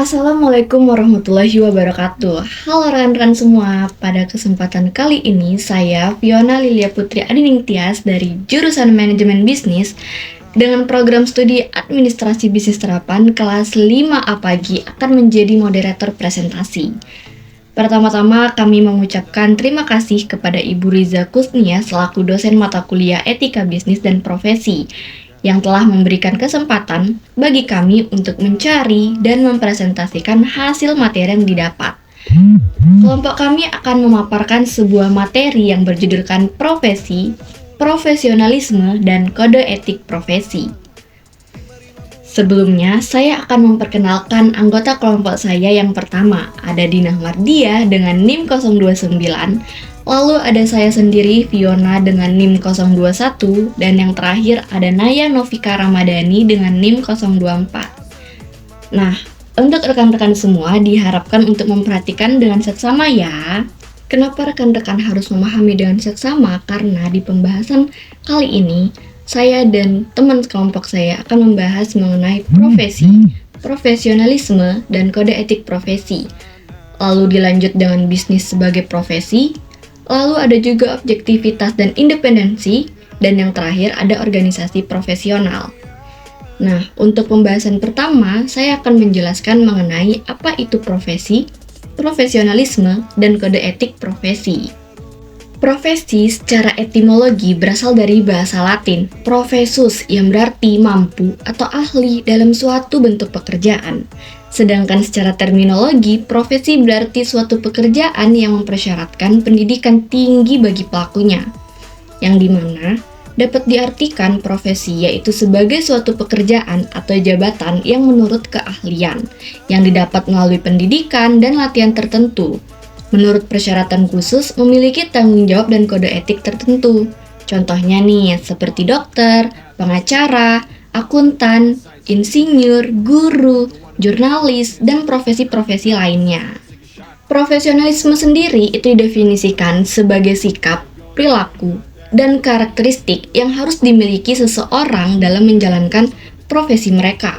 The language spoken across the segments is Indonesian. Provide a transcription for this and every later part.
Assalamualaikum warahmatullahi wabarakatuh. Halo rekan-rekan semua, pada kesempatan kali ini saya Fiona Lilia Putri Adining Tias dari jurusan Manajemen Bisnis dengan program studi Administrasi Bisnis Terapan kelas 5A Pagi akan menjadi moderator presentasi. Pertama-tama kami mengucapkan terima kasih kepada Ibu Riza Kusnia selaku dosen mata kuliah Etika Bisnis dan Profesi yang telah memberikan kesempatan bagi kami untuk mencari dan mempresentasikan hasil materi yang didapat. Kelompok kami akan memaparkan sebuah materi yang berjudulkan Profesi, Profesionalisme, dan Kode Etik Profesi. Sebelumnya, saya akan memperkenalkan anggota kelompok saya yang pertama, ada Dinah Mardia dengan NIM 029, lalu ada saya sendiri, Fiona, dengan NIM 021, dan yang terakhir ada Naya Novika Ramadhani dengan NIM 024. Nah, untuk rekan-rekan semua diharapkan untuk memperhatikan dengan seksama ya. Kenapa rekan-rekan harus memahami dengan seksama? Karena di pembahasan kali ini, saya dan teman kelompok saya akan membahas mengenai profesi, profesionalisme, dan kode etik profesi. Lalu dilanjut dengan bisnis sebagai profesi, lalu ada juga objektivitas dan independensi, dan yang terakhir ada organisasi profesional. Nah, untuk pembahasan pertama, saya akan menjelaskan mengenai apa itu profesi, profesionalisme, dan kode etik profesi. Profesi secara etimologi berasal dari bahasa Latin, professus, yang berarti mampu atau ahli dalam suatu bentuk pekerjaan. Sedangkan secara terminologi, profesi berarti suatu pekerjaan yang mempersyaratkan pendidikan tinggi bagi pelakunya, yang dimana dapat diartikan profesi yaitu sebagai suatu pekerjaan atau jabatan yang menurut keahlian, yang didapat melalui pendidikan dan latihan tertentu, menurut persyaratan khusus memiliki tanggung jawab dan kode etik tertentu. Contohnya nih, seperti dokter, pengacara, akuntan, insinyur, guru, jurnalis, dan profesi-profesi lainnya. Profesionalisme sendiri itu didefinisikan sebagai sikap, perilaku, dan karakteristik yang harus dimiliki seseorang dalam menjalankan profesi mereka.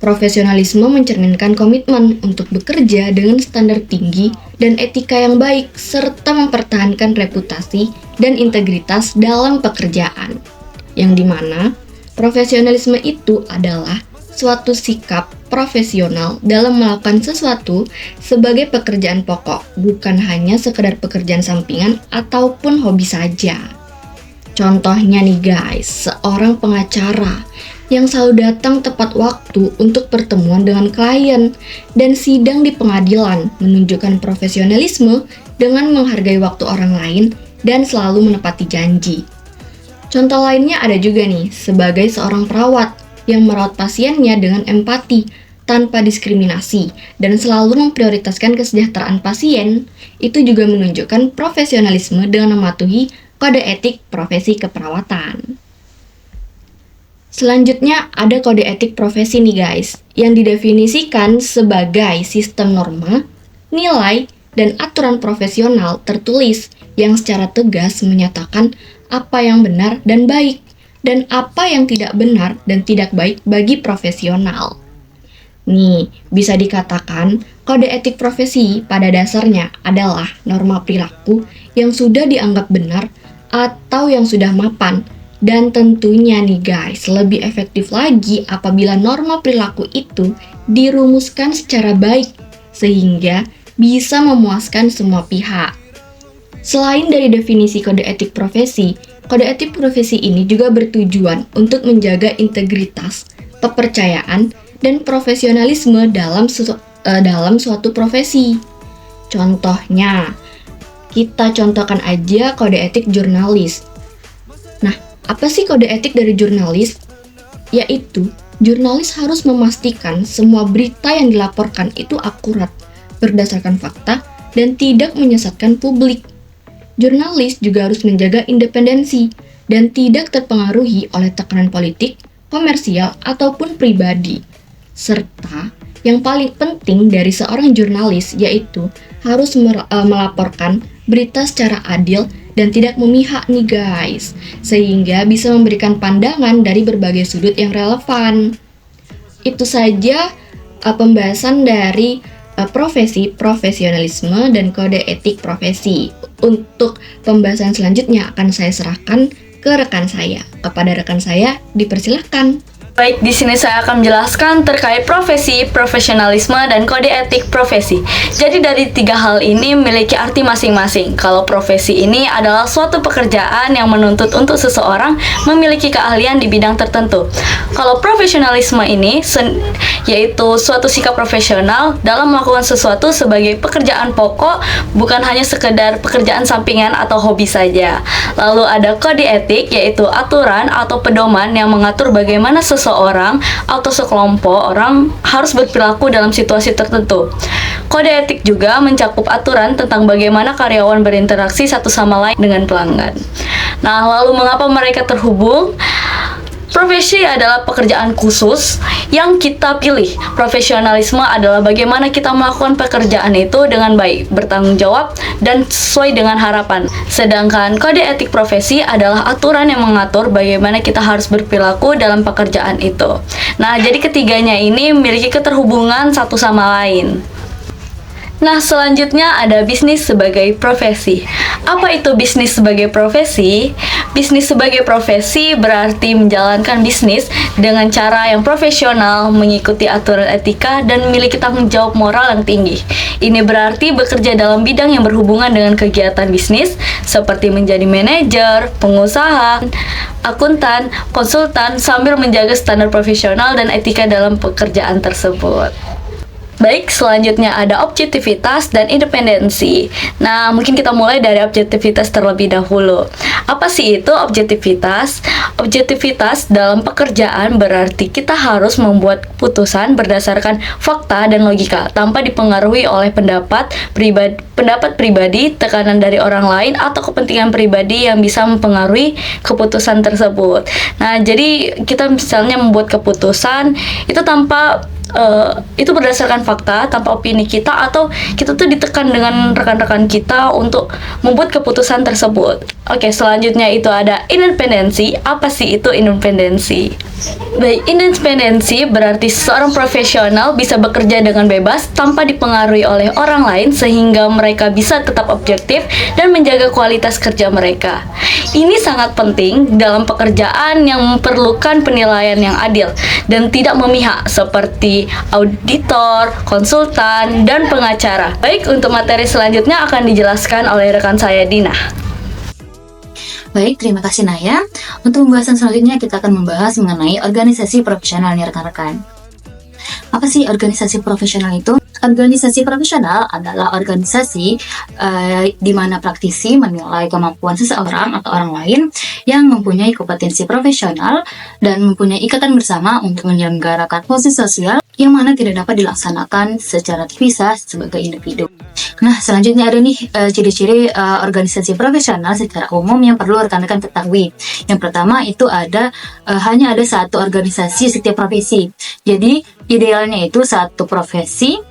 Profesionalisme mencerminkan komitmen untuk bekerja dengan standar tinggi dan etika yang baik, serta mempertahankan reputasi dan integritas dalam pekerjaan. Yang dimana profesionalisme itu adalah suatu sikap profesional dalam melakukan sesuatu sebagai pekerjaan pokok, bukan hanya sekedar pekerjaan sampingan ataupun hobi saja. Contohnya nih guys, seorang pengacara yang selalu datang tepat waktu untuk pertemuan dengan klien dan sidang di pengadilan menunjukkan profesionalisme dengan menghargai waktu orang lain dan selalu menepati janji. Contoh lainnya ada juga nih, sebagai seorang perawat yang merawat pasiennya dengan empati tanpa diskriminasi dan selalu memprioritaskan kesejahteraan pasien, itu juga menunjukkan profesionalisme dengan mematuhi kode etik profesi keperawatan. Selanjutnya ada kode etik profesi nih guys, yang didefinisikan sebagai sistem norma, nilai, dan aturan profesional tertulis yang secara tegas menyatakan apa yang benar dan baik, dan apa yang tidak benar dan tidak baik bagi profesional. Nih, bisa dikatakan kode etik profesi pada dasarnya adalah norma perilaku yang sudah dianggap benar atau yang sudah mapan. Dan tentunya nih guys, lebih efektif lagi apabila norma perilaku itu dirumuskan secara baik sehingga bisa memuaskan semua pihak. Selain dari definisi kode etik profesi ini juga bertujuan untuk menjaga integritas, kepercayaan, dan profesionalisme dalam suatu profesi. Contohnya, kita contohkan aja kode etik jurnalis. Apa sih kode etik dari jurnalis? Yaitu, jurnalis harus memastikan semua berita yang dilaporkan itu akurat, berdasarkan fakta, dan tidak menyesatkan publik. Jurnalis juga harus menjaga independensi dan tidak terpengaruhi oleh tekanan politik, komersial, ataupun pribadi. Serta, yang paling penting dari seorang jurnalis yaitu harus melaporkan berita secara adil dan tidak memihak nih guys, sehingga bisa memberikan pandangan dari berbagai sudut yang relevan. Itu saja pembahasan dari profesi, profesionalisme, dan kode etik profesi. Untuk pembahasan selanjutnya akan saya serahkan ke rekan saya. Kepada rekan saya, dipersilahkan. Baik, di sini saya akan menjelaskan terkait profesi, profesionalisme, dan kode etik profesi. Jadi dari tiga hal ini memiliki arti masing-masing. Kalau profesi ini adalah suatu pekerjaan yang menuntut untuk seseorang memiliki keahlian di bidang tertentu. Kalau profesionalisme ini yaitu suatu sikap profesional dalam melakukan sesuatu sebagai pekerjaan pokok, bukan hanya sekedar pekerjaan sampingan atau hobi saja. Lalu ada kode etik, yaitu aturan atau pedoman yang mengatur bagaimana seseorang atau sekelompok orang harus berperilaku dalam situasi tertentu. Kode etik juga mencakup aturan tentang bagaimana karyawan berinteraksi satu sama lain dengan pelanggan. Nah, lalu mengapa mereka terhubung? Profesi adalah pekerjaan khusus yang kita pilih. Profesionalisme adalah bagaimana kita melakukan pekerjaan itu dengan baik, bertanggung jawab, dan sesuai dengan harapan. Sedangkan kode etik profesi adalah aturan yang mengatur bagaimana kita harus berperilaku dalam pekerjaan itu. Nah, jadi ketiganya ini memiliki keterhubungan satu sama lain. Nah, selanjutnya ada bisnis sebagai profesi. Apa itu bisnis sebagai profesi? Bisnis sebagai profesi berarti menjalankan bisnis dengan cara yang profesional, mengikuti aturan etika, dan memiliki tanggung jawab moral yang tinggi. Ini berarti bekerja dalam bidang yang berhubungan dengan kegiatan bisnis, seperti menjadi manajer, pengusaha, akuntan, konsultan, sambil menjaga standar profesional dan etika dalam pekerjaan tersebut. Baik, selanjutnya ada objektivitas dan independensi. Nah, mungkin kita mulai dari objektivitas terlebih dahulu. Apa sih itu objektivitas? Objektivitas dalam pekerjaan berarti kita harus membuat keputusan berdasarkan fakta dan logika, tanpa dipengaruhi oleh pendapat pribadi, tekanan dari orang lain, atau kepentingan pribadi yang bisa mempengaruhi keputusan tersebut. Nah, jadi kita misalnya membuat keputusan itu itu berdasarkan fakta, tanpa opini kita, atau kita tuh ditekan dengan rekan-rekan kita untuk membuat keputusan tersebut. Oke, selanjutnya itu ada independensi. Apa sih itu independensi? Baik, independensi berarti seorang profesional bisa bekerja dengan bebas tanpa dipengaruhi oleh orang lain, sehingga mereka bisa tetap objektif dan menjaga kualitas kerja mereka. Ini sangat penting dalam pekerjaan yang memerlukan penilaian yang adil dan tidak memihak, seperti auditor, konsultan, dan pengacara. Baik, untuk materi selanjutnya akan dijelaskan oleh rekan saya, Dina. Baik, terima kasih Naya. Untuk pembahasan selanjutnya kita akan membahas mengenai organisasi profesional nih rekan-rekan. Apa sih organisasi profesional itu? Organisasi profesional adalah organisasi di mana praktisi menilai kemampuan seseorang atau orang lain yang mempunyai kompetensi profesional dan mempunyai ikatan bersama untuk menyelenggarakan fungsi sosial yang mana tidak dapat dilaksanakan secara terpisah sebagai individu. Nah, selanjutnya ada nih ciri-ciri organisasi profesional secara umum yang perlu rekan-rekan ketahui. Yang pertama itu hanya ada satu organisasi setiap profesi. Jadi idealnya itu satu profesi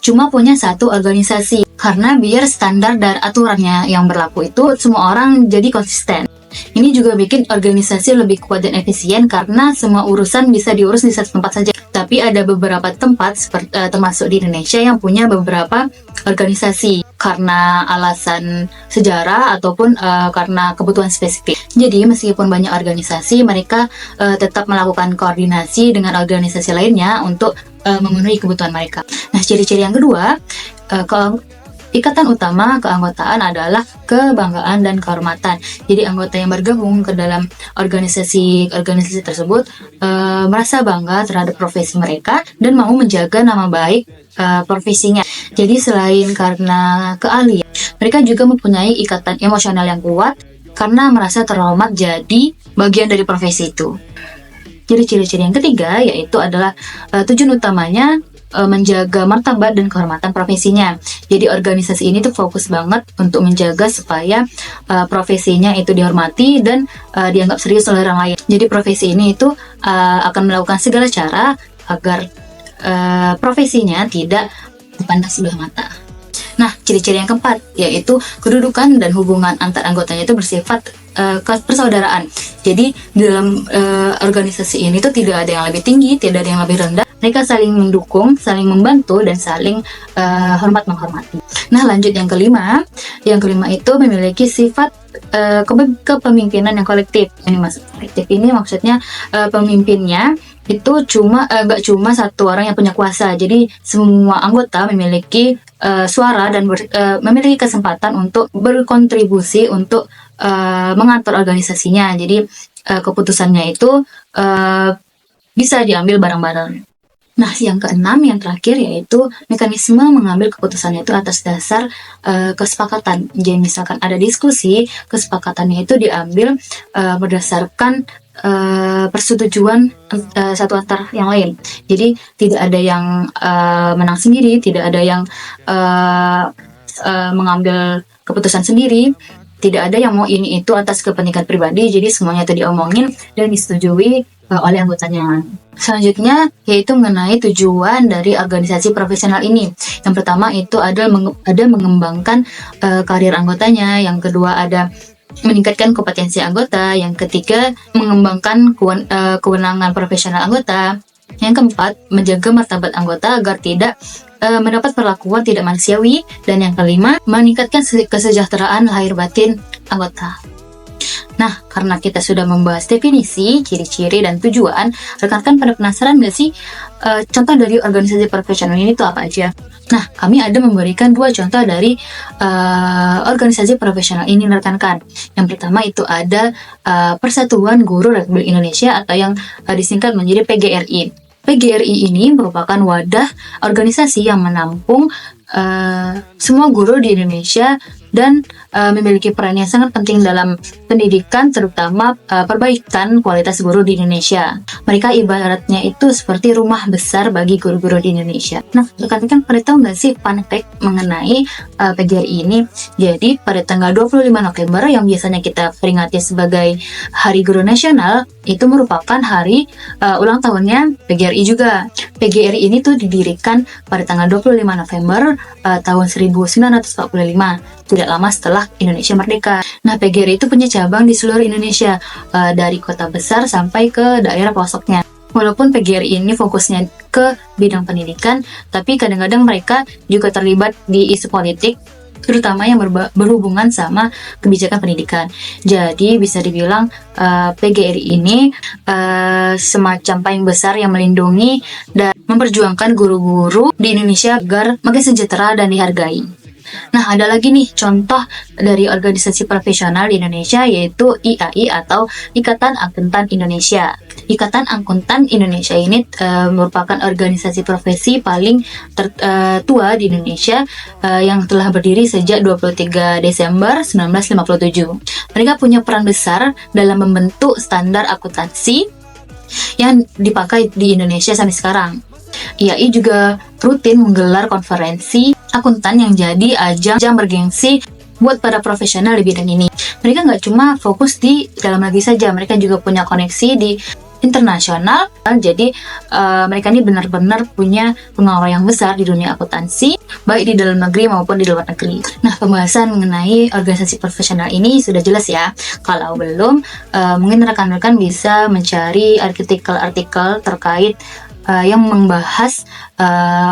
cuma punya satu organisasi, karena biar standar dan aturannya yang berlaku itu semua orang jadi konsisten. Ini juga bikin organisasi lebih kuat dan efisien karena semua urusan bisa diurus di satu tempat saja. Tapi ada beberapa tempat termasuk di Indonesia yang punya beberapa organisasi karena alasan sejarah ataupun karena kebutuhan spesifik. Jadi meskipun banyak organisasi, mereka tetap melakukan koordinasi dengan organisasi lainnya untuk memenuhi kebutuhan mereka. Nah, ciri-ciri yang kedua, ikatan utama keanggotaan adalah kebanggaan dan kehormatan. Jadi anggota yang bergabung ke dalam organisasi tersebut merasa bangga terhadap profesi mereka dan mau menjaga nama baik profesinya. Jadi selain karena keahlian, mereka juga mempunyai ikatan emosional yang kuat karena merasa terhormat jadi bagian dari profesi itu. Jadi ciri-ciri yang ketiga yaitu adalah tujuan utamanya menjaga martabat dan kehormatan profesinya. Jadi organisasi ini tuh fokus banget untuk menjaga supaya profesinya itu dihormati dan dianggap serius oleh orang lain. Jadi profesi ini itu akan melakukan segala cara agar profesinya tidak dipandang sebelah mata. Nah, ciri-ciri yang keempat yaitu kedudukan dan hubungan antar anggotanya itu bersifat persaudaraan. Jadi di dalam organisasi ini tuh tidak ada yang lebih tinggi, tidak ada yang lebih rendah. mereka saling mendukung, saling membantu, dan saling hormat menghormati. Nah, lanjut yang kelima. Yang kelima itu memiliki sifat kepemimpinan yang kolektif. Ini maksud kolektif ini maksudnya pemimpinnya itu nggak cuma satu orang yang punya kuasa. Jadi semua anggota memiliki suara dan memiliki kesempatan untuk berkontribusi untuk mengatur organisasinya. Jadi keputusannya itu bisa diambil bareng-bareng. Nah, yang keenam, yang terakhir, yaitu mekanisme mengambil keputusannya itu atas dasar kesepakatan. Jadi misalkan ada diskusi, kesepakatannya itu diambil berdasarkan persetujuan satu antar yang lain. Jadi tidak ada yang menang sendiri, tidak ada yang mengambil keputusan sendiri, tidak ada yang mau ini itu atas kepentingan pribadi. Jadi semuanya itu diomongin dan disetujui oleh anggotanya. Selanjutnya yaitu mengenai tujuan dari organisasi profesional ini. Yang pertama itu ada mengembangkan karir anggotanya. Yang kedua ada meningkatkan kompetensi anggota. Yang ketiga mengembangkan kewenangan profesional anggota. Yang keempat menjaga martabat anggota agar tidak mendapat perlakuan tidak manusiawi. Dan yang kelima meningkatkan kesejahteraan lahir batin anggota. Nah, karena kita sudah membahas definisi, ciri-ciri, dan tujuan, rekan-rekan pada penasaran nggak sih contoh dari organisasi profesional ini itu apa aja? Nah, kami ada memberikan 2 contoh dari organisasi profesional ini, rekan-rekan. Yang pertama itu ada Persatuan Guru Republik Indonesia atau yang disingkat menjadi PGRI. PGRI ini merupakan wadah organisasi yang menampung semua guru di Indonesia dan memiliki peran yang sangat penting dalam pendidikan, terutama perbaikan kualitas guru di Indonesia. Mereka ibaratnya itu seperti rumah besar bagi guru-guru di Indonesia. Nah, rekan-rekan pada tahu nggak sih fun fact mengenai PGRI ini? Jadi, pada tanggal 25 November yang biasanya kita peringati sebagai Hari Guru Nasional, itu merupakan hari ulang tahunnya PGRI juga. PGRI ini tuh didirikan pada tanggal 25 November tahun 1945. Tidak lama setelah Indonesia merdeka. Nah, PGRI itu punya cabang di seluruh Indonesia, dari kota besar sampai ke daerah pelosoknya. Walaupun PGRI ini fokusnya ke bidang pendidikan, tapi kadang-kadang mereka juga terlibat di isu politik, terutama yang berhubungan sama kebijakan pendidikan. Jadi bisa dibilang PGRI ini semacam payung besar yang melindungi dan memperjuangkan guru-guru di Indonesia agar makin sejahtera dan dihargai. Nah, ada lagi nih contoh dari organisasi profesional di Indonesia, yaitu IAI atau Ikatan Akuntan Indonesia. Ikatan Akuntan Indonesia ini merupakan organisasi profesi paling tua di Indonesia yang telah berdiri sejak 23 Desember 1957. Mereka punya peran besar dalam membentuk standar akuntansi yang dipakai di Indonesia sampai sekarang. IAI juga rutin menggelar konferensi akuntan yang jadi ajang bergengsi buat para profesional di bidang ini. Mereka nggak cuma fokus di dalam negeri saja, mereka juga punya koneksi di internasional. Jadi mereka ini benar-benar punya pengaruh yang besar di dunia akuntansi, baik di dalam negeri maupun di luar negeri. Nah, pembahasan mengenai organisasi profesional ini sudah jelas ya. Kalau belum, mungkin rekan-rekan bisa mencari artikel-artikel terkait yang membahas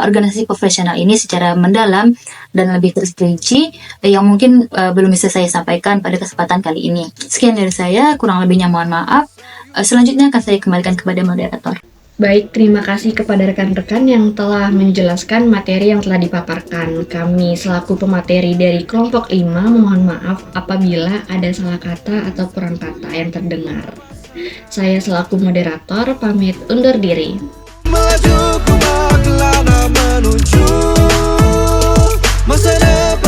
organisasi profesional ini secara mendalam dan lebih terperinci yang mungkin belum bisa saya sampaikan pada kesempatan kali ini. Sekian dari saya, kurang lebihnya mohon maaf. Selanjutnya akan saya kembalikan kepada moderator. Baik, terima kasih kepada rekan-rekan yang telah menjelaskan materi yang telah dipaparkan. Kami selaku pemateri dari kelompok 5 mohon maaf apabila ada salah kata atau kurang kata yang terdengar. Saya selaku moderator pamit undur diri. Maju ku menuju masa depan.